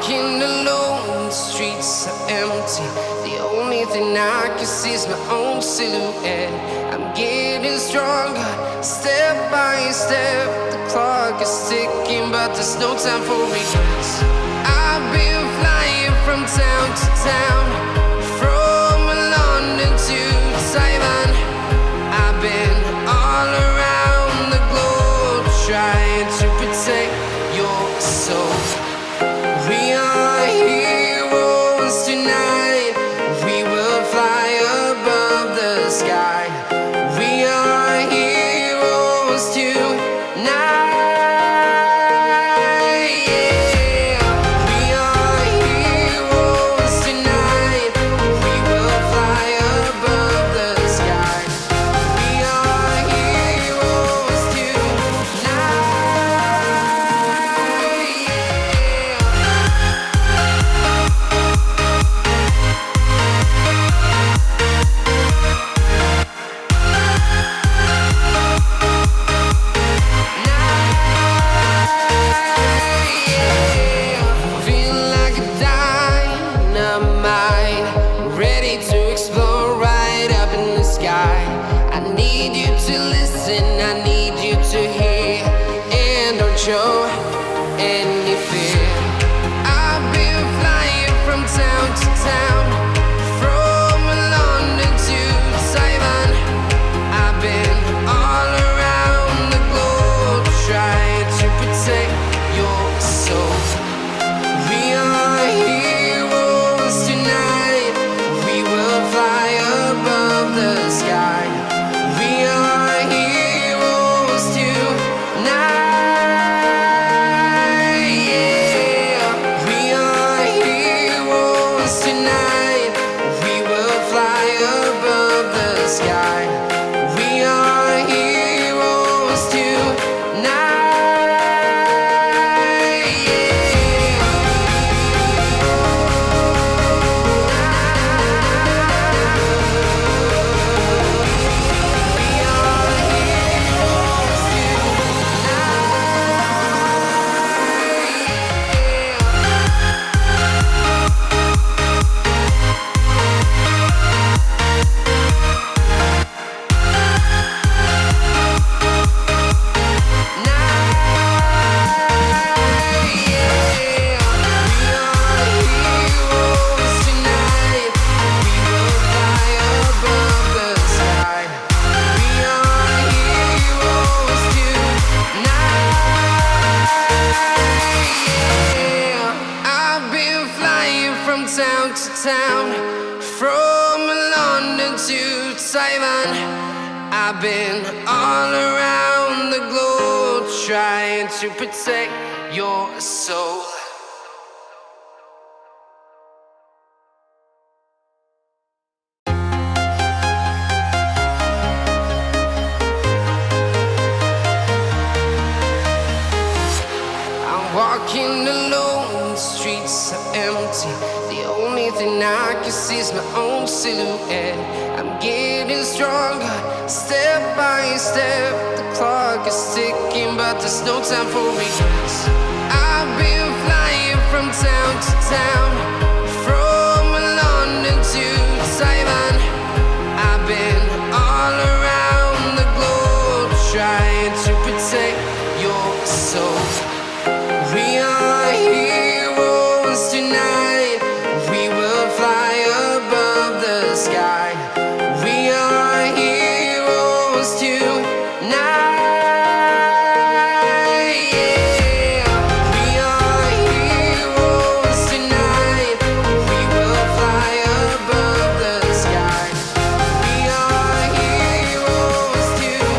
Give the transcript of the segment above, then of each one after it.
walking alone, the streets are empty. The only thing I can see is my own silhouette. I'm getting stronger, step by step. The clock is ticking, but there's no time for regrets. I've been flying from town to town, from London to Taiwan. I've been all around the globe, trying to protect your soul. We are heroes tonight. We will fly above the sky. We are heroes tonight. Yeah. We are heroes tonight. We will fly above the sky. We are heroes tonight. Feel like a dynamite, ready to explode right up in the sky. I need you to listen, I need you to hear, and don't show any fear. I've been flying from town to town, from London to Taiwan. I've been all around the globe, trying to protect your soul. We are heroes tonight. We will fly above the sky. We are heroes tonight. Yeah. We are heroes tonight. We will fly above the sky. We are heroes tonight. Town to town, from London to Taiwan. I've been all around the globe, trying to protect your soul. I'm walking alone, the streets are empty. The only thing I can see is my own silhouette. I'm getting stronger, step by step. The clock is ticking, but there's no time for regrets. I've been flying from town to town, from London to Taiwan. I've been all around the globe, trying to protect your soul. We are heroes tonight. We will fly above the sky. We are heroes tonight. Yeah. We are heroes tonight. We will fly above the sky. We are heroes tonight.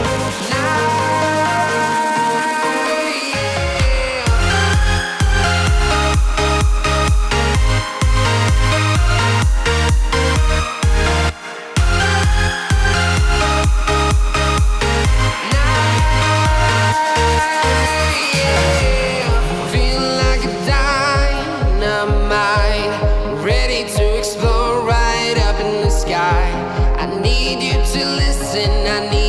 Feel like a dynamite, ready to explode right up in the sky. I need you to listen, I need